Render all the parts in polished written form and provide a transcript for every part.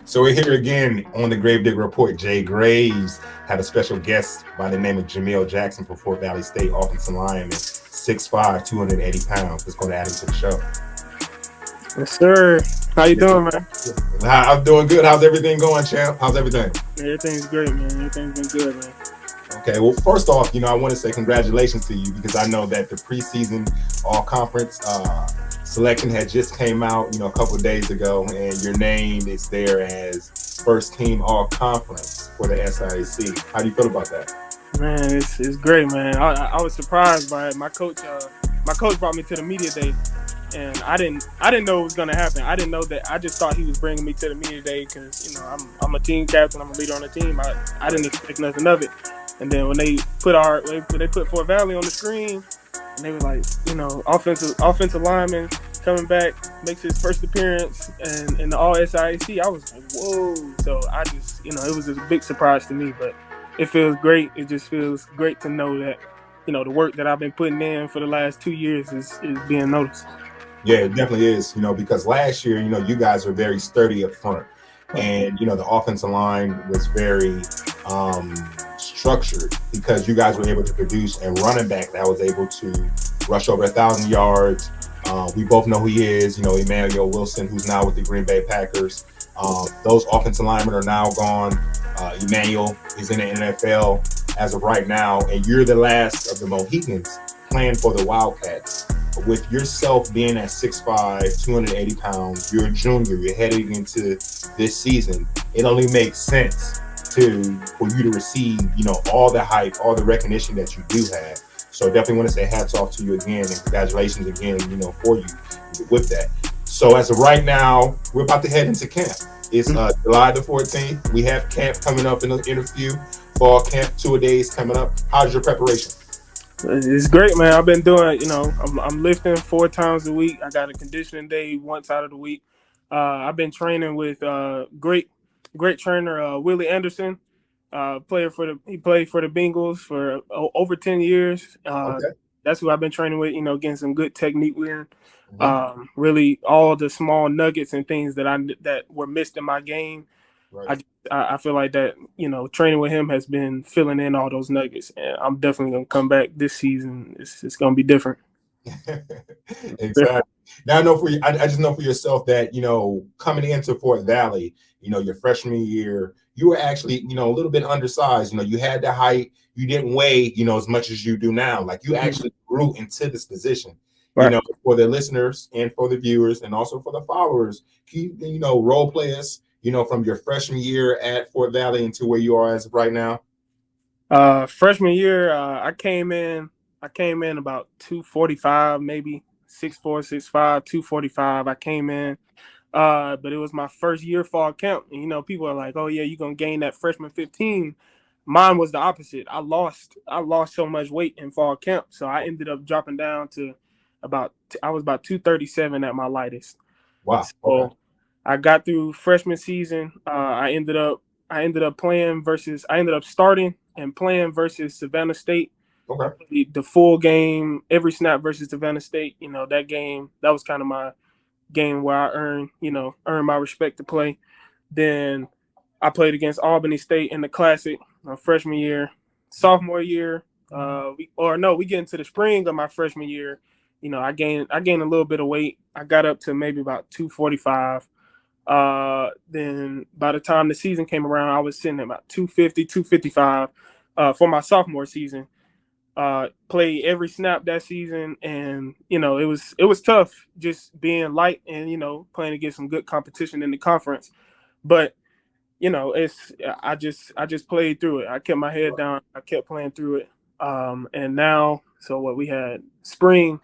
So we're here again on the Gravedigger Report. Jay Graves had a special guest by the name of Jameel Jackson for Fort Valley State offensive lineman, 6'5", 280 pounds. Let's go to add him to the show. Yes, sir. How you Yes, doing, man? I'm doing good. How's everything going, champ? How's everything? Everything's great, man. Everything's been good, man. Okay, well, first off, I want to say congratulations to you because I know that the preseason all-conference selection had just came out, a couple of days ago, and your name is there as first team all-conference for the SIAC. How do you feel about that? Man, it's great, man. I was surprised by it. My coach brought me to the media day, and I didn't know it was gonna happen. I didn't know that. I just thought he was bringing me to the media day because I'm a team captain. I'm a leader on the team. I didn't expect nothing of it. And then when they put Fort Valley on the screen, and they were like, offensive lineman coming back, makes his first appearance and in the All SIAC. I was like, whoa! So I just, it was a big surprise to me, but it feels great. It just feels great to know that, the work that I've been putting in for the last 2 years is being noticed. Yeah, it definitely is, because last year, you guys were very sturdy up front. And, the offensive line was very structured because you guys were able to produce a running back that was able to rush over 1,000 yards. We both know who he is, Emmanuel Wilson, who's now with the Green Bay Packers. Those offensive linemen are now gone. Emmanuel is in the NFL as of right now, and you're the last of the Mohicans playing for the Wildcats. With yourself being at 6'5", 280 pounds, you're a junior, you're heading into this season, it only makes sense for you to receive, all the hype, all the recognition that you do have. So definitely want to say hats off to you again and congratulations again, for you with that. So as of right now, we're about to head into camp. It's July the 14th. We have camp coming up in a few. Fall camp, 2 days coming up. How's your preparation? It's great, man. I've been doing, I'm lifting 4 times a week. I got a conditioning day once out of the week. I've been training with great trainer Willie Anderson. He played for the Bengals for over 10 years. Okay. That's who I've been training with. Getting some good technique with. Mhm. Really, all the small nuggets and things that were missed in my game. Right. I feel like that, training with him has been filling in all those nuggets, and I'm definitely gonna come back this season. It's gonna be different. Exactly. Now I know for you, I just know for yourself that coming into Fort Valley, your freshman year, you were actually a little bit undersized. You had the height, you didn't weigh as much as you do now. Like you actually grew into this position. Right. For the listeners and for the viewers and also for the followers, can you role play us, from your freshman year at Fort Valley into where you are as of right now? Freshman year, I came in. About 245, maybe 6'4", 6'5", 245. I came in, but it was my first year fall camp, and people are like, "Oh yeah, you're gonna gain that freshman 15." Mine was the opposite. I lost so much weight in fall camp, so I ended up dropping down to I was about 237 at my lightest. Wow. Okay. So I got through freshman season. I ended up starting and playing versus Savannah State. I Okay. played the full game, every snap versus Savannah State. That game, that was kind of my game where I earned my respect to play. Then I played against Albany State in the Classic my freshman year. Sophomore year, we get into the spring of my freshman year. I gained a little bit of weight. I got up to maybe about 245. Then by the time the season came around, I was sitting at about 250, 255 for my sophomore season. Played every snap that season, and it was tough just being light and playing against some good competition in the conference. But it's I just played through it. I kept my head down. I kept playing through it. And now, so what we had spring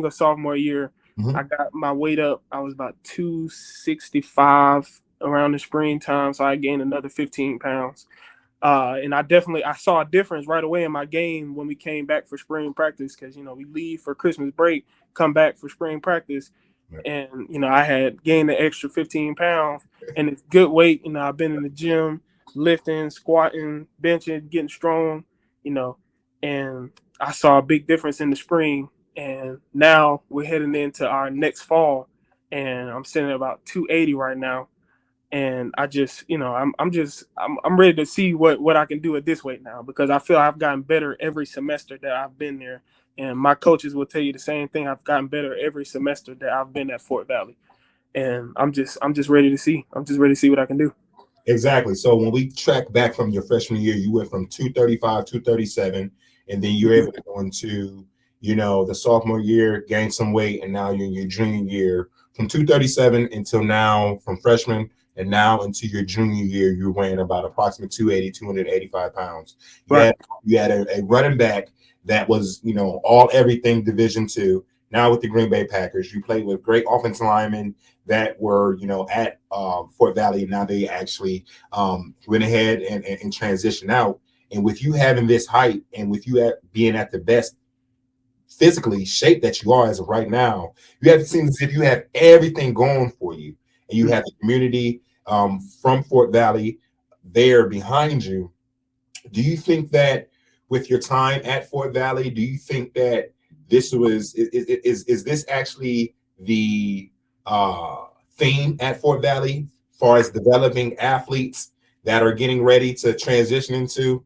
of sophomore year, I Mhm. got my weight up. I was about 265 around the springtime, so I gained another 15 pounds. And I saw a difference right away in my game when we came back for spring practice because we leave for Christmas break, come back for spring practice, Yeah. and I had gained an extra 15 pounds, and it's good weight. I've been in the gym, lifting, squatting, benching, getting strong, you know, and I saw a big difference in the spring. And now we're heading into our next fall, and I'm sitting at about 280 right now. And I just, I'm ready to see what I can do at this weight now, because I feel I've gotten better every semester that I've been there, and my coaches will tell you the same thing. I've gotten better every semester that I've been at Fort Valley, and I'm just ready to see. I'm just ready to see what I can do. Exactly. So when we track back from your freshman year, you went from 235, 237, and then you were able to go into, the sophomore year, gain some weight, and now you're in your junior year from 237 until now, from freshman and now into your junior year, you're weighing about approximately 280, 285 pounds. You Right. had you had a running back that was, all everything Division II. Now with the Green Bay Packers, you played with great offensive linemen that were, at Fort Valley. Now they actually went ahead and transitioned out. And with you having this height and with you being at the best physically shape that you are as of right now, you have it seems as if you have everything going for you. And you have the community from Fort Valley there behind you. Do you think that with your time at Fort Valley, do you think that this is this actually the theme at Fort Valley, as far as developing athletes that are getting ready to transition into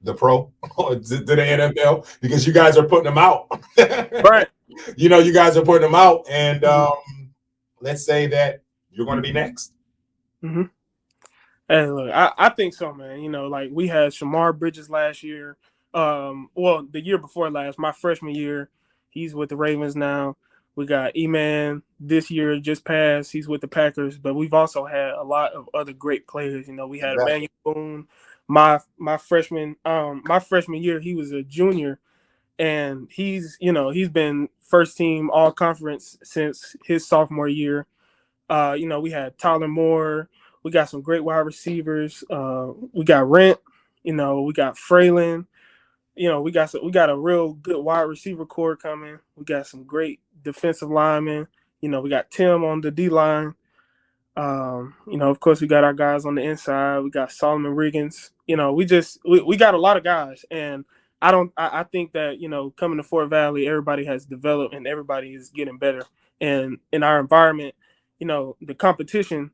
the pro or to the NFL? Because you guys are putting them out. Right. You guys are putting them out, and let's say that you're going to be next. Mm-hmm. Hey, look, I think so, man. Like we had Shamar Bridges last year. Well, the year before last, my freshman year, he's with the Ravens now. We got E-Man this year just passed. He's with the Packers, but we've also had a lot of other great players. We had Exactly. Emmanuel Boone. My freshman year, he was a junior, and he's been first team all conference since his sophomore year. We had Tyler Moore. We got some great wide receivers. We got Rent. We got Fralin. We got a real good wide receiver core coming. We got some great defensive linemen. We got Tim on the D line. Of course, we got our guys on the inside. We got Solomon Riggins. We got a lot of guys, and I think that coming to Fort Valley, everybody has developed and everybody is getting better. And in our environment, the competition,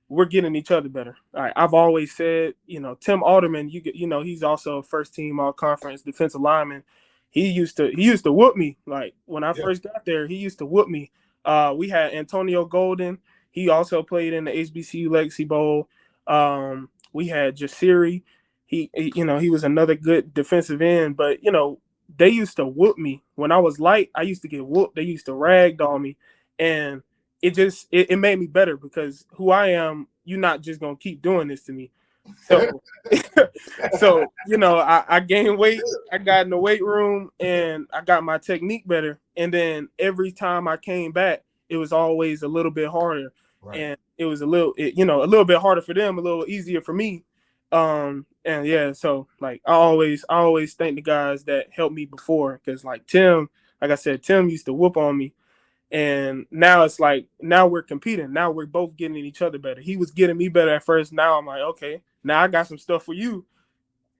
we're getting each other better. All right, I've always said, Tim Alderman, he's also a first team all conference defensive lineman. He used to whoop me. Like when I Yeah. first got there, he used to whoop me. We had Antonio Golden. He also played in the HBCU Legacy Bowl. We had Jasiri. He was another good defensive end, but they used to whoop me when I was light. I used to get whooped. They used to ragdoll me, and it made me better, because who I am, you're not just gonna keep doing this to me. So, I gained weight. I got in the weight room and I got my technique better. And then every time I came back, it was always a little bit harder. Right. And it was a little bit harder for them, a little easier for me. And yeah, so like I always thank the guys that helped me before, because like Tim, like I said, Tim used to whoop on me. And now it's like, now we're competing. Now we're both getting each other better. He was getting me better at first. Now I'm like, okay, now I got some stuff for you.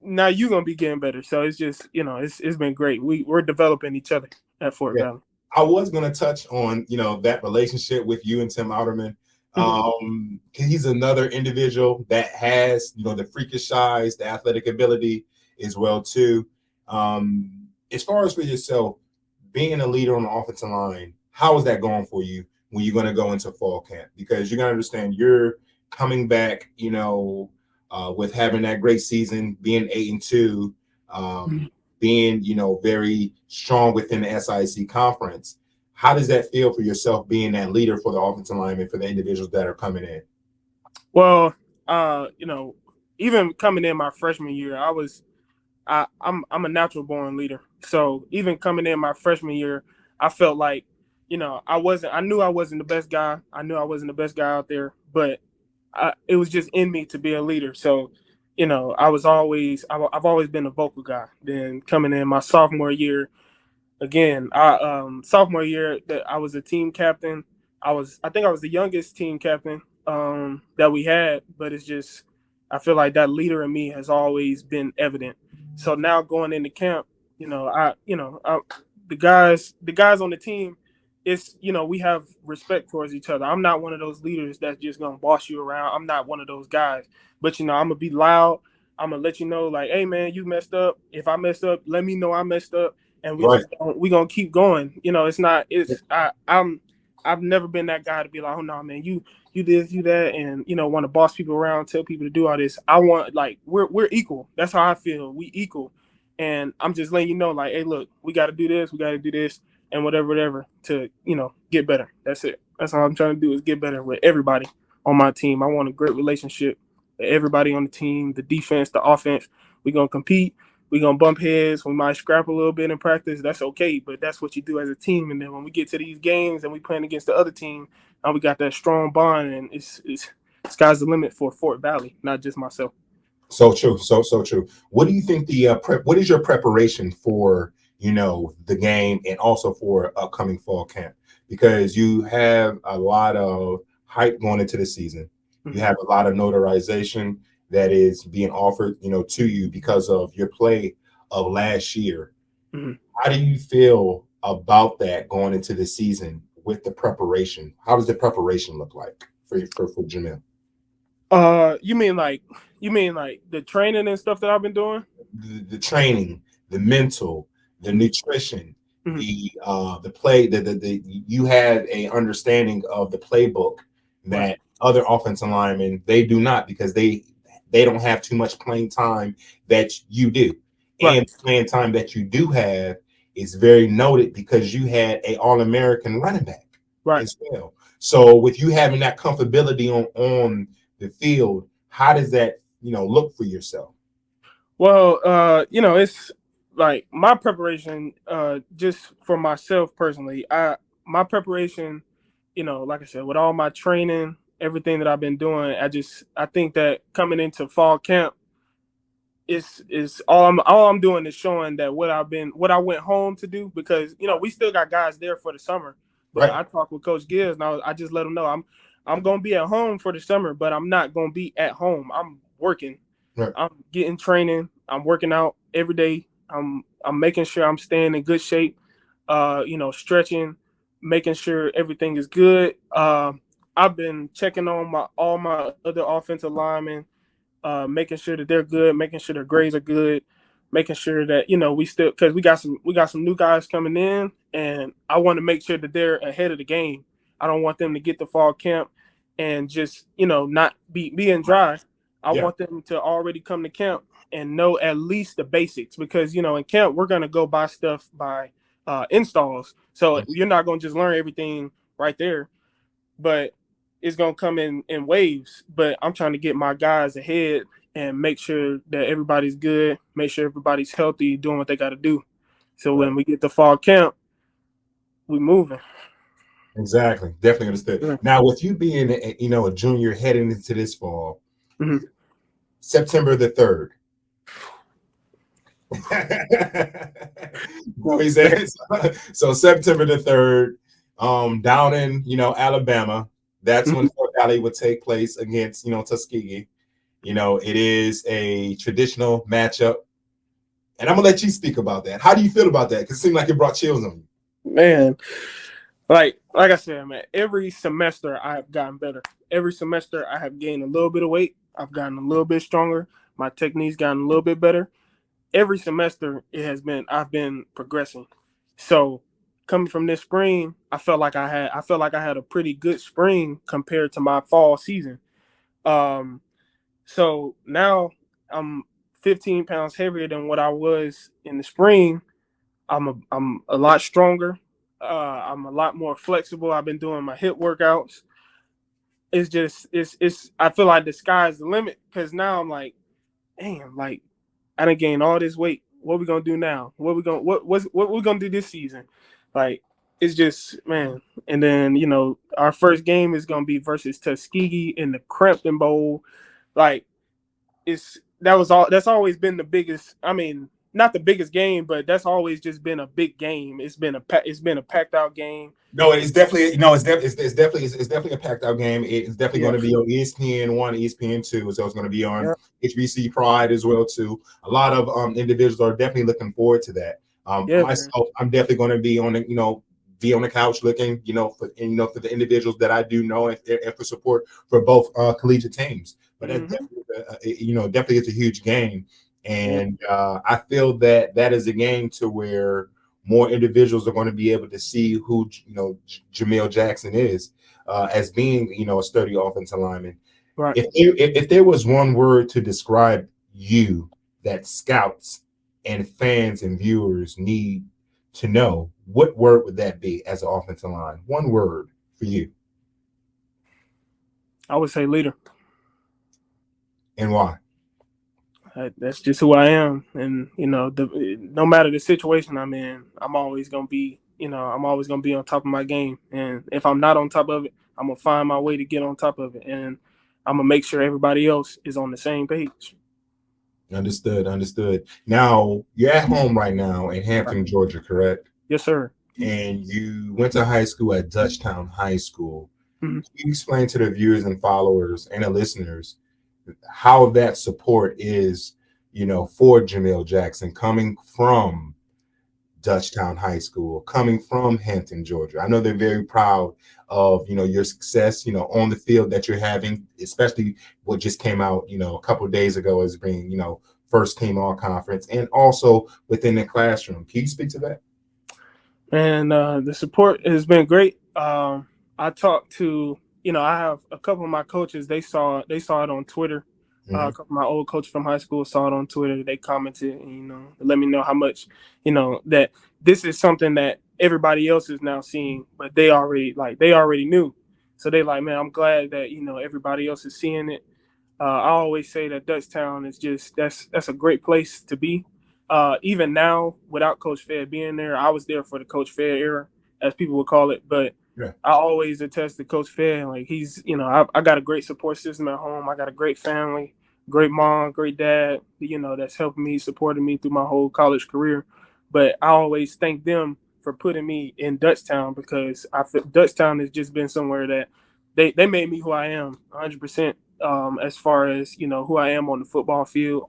Now you're gonna be getting better. So it's just, it's been great. We're developing each other at Fort Yeah. Valley. I was going to touch on, that relationship with you and Tim Alderman. He's another individual that has, the freakish size, the athletic ability as well too. As far as for yourself, being a leader on the offensive line, how is that going for you when you're going to go into fall camp? Because you're going to understand you're coming back, with having that great season, being 8-2, being, very strong within the SIC conference. How does that feel for yourself, being that leader for the offensive lineman, for the individuals that are coming in? Well, even coming in my freshman year, I'm a natural born leader. So even coming in my freshman year, I felt like, I knew I wasn't the best guy. I knew I wasn't the best guy out there, but it was just in me to be a leader. So, I've always been a vocal guy. Then coming in my sophomore year, again, sophomore year that I was a team captain. I think I was the youngest team captain that we had, but it's just, I feel like that leader in me has always been evident. So now going into camp, the guys on the team, it's, we have respect towards each other. I'm not one of those leaders that's just gonna boss you around. I'm not one of those guys. But I'm gonna be loud. I'm gonna let you know, like, hey man, you messed up. If I messed up, let me know I messed up, and Right. we gonna keep going. I've never been that guy to be like, oh no, man, you this, you that, and want to boss people around, tell people to do all this. I want, like, we're equal. That's how I feel. We equal, and I'm just letting you know, like, hey, look, we got to do this, and whatever to get better. That's it. That's all I'm trying to do is get better with everybody on my team. I want a great relationship with everybody on the team, the defense, the offense. We're gonna compete. We're gonna bump heads. We might scrap a little bit in practice. That's okay, but that's what you do as a team. And then when we get to these games and we playing against the other team, now we got that strong bond, and it's sky's the limit for Fort Valley, not just myself. So true. So true. What do you think what is your preparation for, the game and also for upcoming fall camp? Because you have a lot of hype going into the season. Mm-hmm. You have a lot of notarization that is being offered, to you because of your play of last year. Mm-hmm. How do you feel about that going into the season with the preparation? How does the preparation look like for Jamil? You mean like the training and stuff that I've been doing? The training, the mental, the nutrition, mm-hmm. The play, the you have a understanding of the playbook that Right. other offensive linemen they do not, because they don't have too much playing time that you do. Right. And playing time that you do have is very noted because you had a All-American running back as well. So with you having that comfortability on the field, how does that look for yourself? Well, it's like my preparation, just for myself personally. My preparation, like I said, with all my training, everything that I've been doing, I think that coming into fall camp is all I'm doing is showing that what I went home to do, because we still got guys there for the summer. But Right. I talked with Coach Gibbs, and I just let him know I'm gonna be at home for the summer, but I'm not gonna be at home. I'm working. Right. I'm getting training. I'm working out every day. I'm making sure I'm staying in good shape. Stretching, making sure everything is good. I've been checking on all my other offensive linemen, making sure that they're good, making sure their grades are good, making sure that we still, because we got some new guys coming in, and I want to make sure that they're ahead of the game. I don't want them to get to fall camp and just not being dry. I want them to already come to camp and know at least the basics, because in camp we're gonna go buy stuff by installs, so you're not gonna just learn everything right there, but it's gonna come in waves. But I'm trying to get my guys ahead and make sure that everybody's good, make sure everybody's healthy, doing what they got to do. So when we get to fall camp, we moving. Exactly, definitely understood. Yeah. Now, with you being a junior heading into this fall, September the 3rd. So September the 3rd, down in Alabama, that's when Fort Valley would take place against Tuskegee. It is a traditional matchup, and I'm gonna let you speak about that. How do you feel about that? Because it seemed like it brought chills on you. Man, like I said, man, every semester I have gotten better. Every semester I have gained a little bit of weight. I've gotten a little bit stronger. My technique's gotten a little bit better. Every semester I've been progressing. So coming from this spring, I felt like I had a pretty good spring compared to my fall season. So now I'm 15 pounds heavier than what I was in the spring. I'm a lot stronger. I'm a lot more flexible. I've been doing my hip workouts. It's I feel like the sky's the limit, because now I'm like, damn, like I done gained all this weight. What we gonna do now? What we gonna do this season? Like, it's just, man. And then our first game is gonna be versus Tuskegee in the Crampton Bowl. Like, that's always been the biggest. I mean, not the biggest game, but that's always just been a big game. It's been a packed out game. No, it's definitely it's definitely a packed out game. It's definitely going to be on ESPN1, ESPN2, so it's going to be on HBC Pride as well too. A lot of individuals are definitely looking forward to that. Myself, I'm definitely going to be on be on the couch looking, for the individuals that I do know, and for support for both collegiate teams. But that definitely is a huge game, and I feel that is a game to where more individuals are going to be able to see who Jamil Jackson is as being a sturdy offensive lineman. Right. If there was one word to describe you that scouts and fans and viewers need to know, what word would that be as an offensive line? One word for you. I would say leader. And why? That's just who I am, and no matter the situation I'm in, I'm always gonna be on top of my game. And if I'm not on top of it, I'm gonna find my way to get on top of it, and I'm gonna make sure everybody else is on the same page. Understood. Now you're at home right now in Hampton, Georgia, correct? Yes, sir. And you went to high school at Dutchtown High School. Mm-hmm. Can you explain to the viewers and followers and the listeners how that support is, for Jamil Jackson coming from Dutchtown High School, coming from Hampton, Georgia? I know they're very proud of, your success, on the field that you're having, especially what just came out, a couple of days ago as being, first team all conference, and also within the classroom. Can you speak to that? And the support has been great. I talked to, I have a couple of my coaches. They saw it on Twitter. Mm-hmm. A couple of my old coaches from high school saw it on Twitter. They commented, and, let me know how much, that this is something that everybody else is now seeing, but they already knew. So they like, man, I'm glad that, everybody else is seeing it. I always say that Dutchtown is just, that's a great place to be. Even now, without Coach Fed being there, I was there for the Coach Fed era, as people would call it. But I always attest to Coach Fed. Like, he's, I got a great support system at home. I got a great family, great mom, great dad, that's helping me, supporting me through my whole college career. But I always thank them for putting me in Dutchtown, because I feel Dutchtown has just been somewhere that they made me who I am 100%, as far as, who I am on the football field.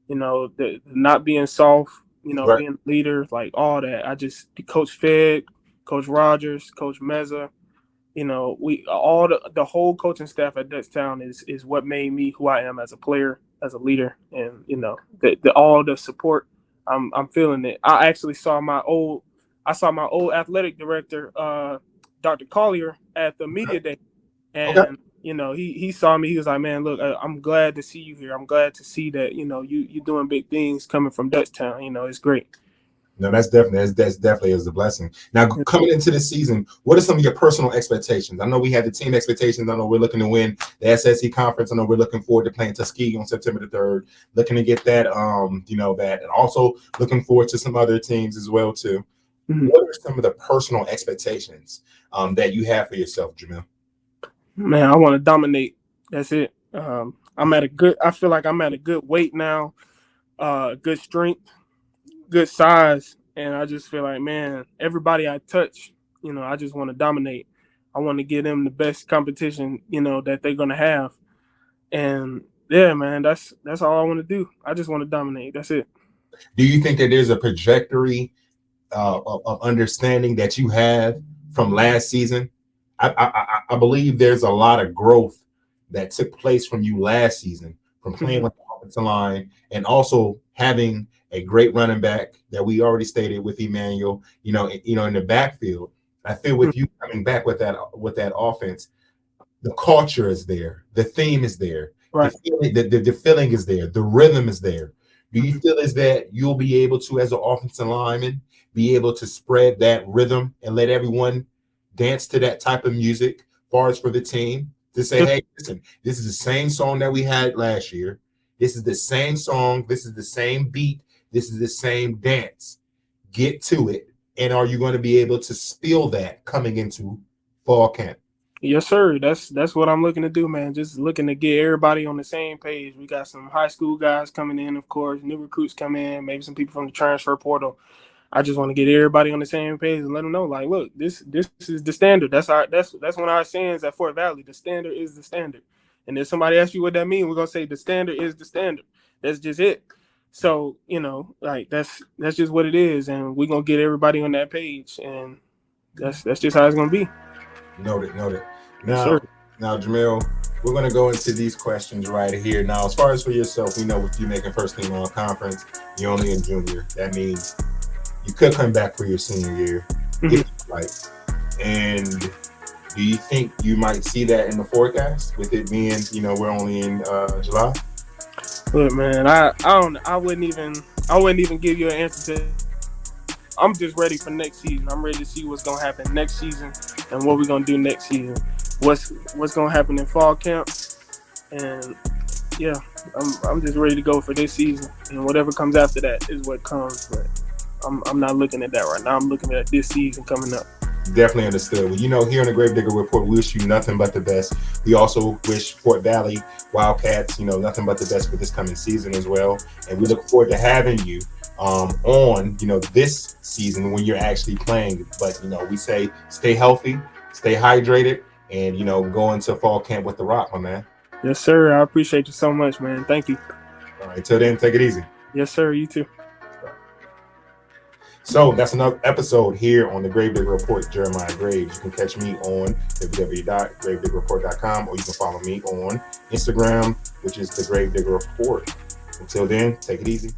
The not being soft, being a leader, like all that. I just, Coach Fed, Coach Rogers, Coach Meza, we all the whole coaching staff at Dutchtown is what made me who I am as a player, as a leader, and all the support. I'm feeling it. I actually saw my old athletic director, Dr. Collier, at the media day, and he saw me. He was like, man, look, I'm glad to see you here. I'm glad to see that, you're doing big things coming from Dutchtown. It's great. No, that's definitely is a blessing. Now, coming into the season, what are some of your personal expectations? I know we have the team expectations. I know we're looking to win the SSC conference. I know we're looking forward to playing Tuskegee on September the 3rd, looking to get that, that, and also looking forward to some other teams as well, too. Mm-hmm. What are some of the personal expectations that you have for yourself, Jamil? Man, I want to dominate. That's it. I feel like I'm at a good weight now, good strength, good size, and I just feel like, man, everybody I touch, I just want to dominate. I want to give them the best competition, that they're gonna have. And yeah, man, that's all I want to do. I just want to dominate. That's it. Do you think that there's a trajectory of understanding that you have from last season? I believe there's a lot of growth that took place from you last season, from playing with the offensive line and also having a great running back that we already stated with Emmanuel, in the backfield. I feel with you coming back with that offense, the culture is there, the theme is there, right. the feeling is there, the rhythm is there. Do you feel as that you'll be able to, as an offensive lineman, be able to spread that rhythm and let everyone dance to that type of music, as far as for the team, to say, hey, listen, this is the same song that we had last year. This is the same song. This is the same beat. This is the same dance. Get to it. And are you going to be able to spill that coming into fall camp? Yes, sir. That's what I'm looking to do, man. Just looking to get everybody on the same page. We got some high school guys coming in, of course, new recruits come in, maybe some people from the transfer portal. I just want to get everybody on the same page and let them know, like, look, this is the standard. That's one of our sayings at Fort Valley. The standard is the standard. And if somebody asks you what that means, we're gonna say the standard is the standard. That's just it. So, that's just what it is, and we're gonna get everybody on that page, and that's just how it's gonna be. Noted. Yes, sir. Now, Jamil, we're going to go into these questions right here. Now, as far as for yourself, we know with you making first team all conference, you're only a junior. That means you could come back for your senior year, if you like. And do you think you might see that in the forecast with it being, we're only in July? Look, man, I wouldn't even give you an answer to. I'm just ready for next season. I'm ready to see what's gonna happen next season and what we're gonna do next season. What's gonna happen in fall camp, and yeah, I'm just ready to go for this season, and whatever comes after that is what comes. But I'm not looking at that right now. I'm looking at this season coming up. Definitely understood. Well, here on the Gravedigger Report, we wish you nothing but the best. We also wish Fort Valley Wildcats, nothing but the best for this coming season as well. And we look forward to having you on, this season when you're actually playing. But, we say stay healthy, stay hydrated, and, go into fall camp with the Rock, my man. Yes, sir. I appreciate you so much, man. Thank you. All right. Till then, take it easy. Yes, sir. You too. So that's another episode here on the Gravedigger Report, Jeremiah Graves. You can catch me on www.gravediggerreport.com, or you can follow me on Instagram, which is the Gravedigger Report. Until then, take it easy.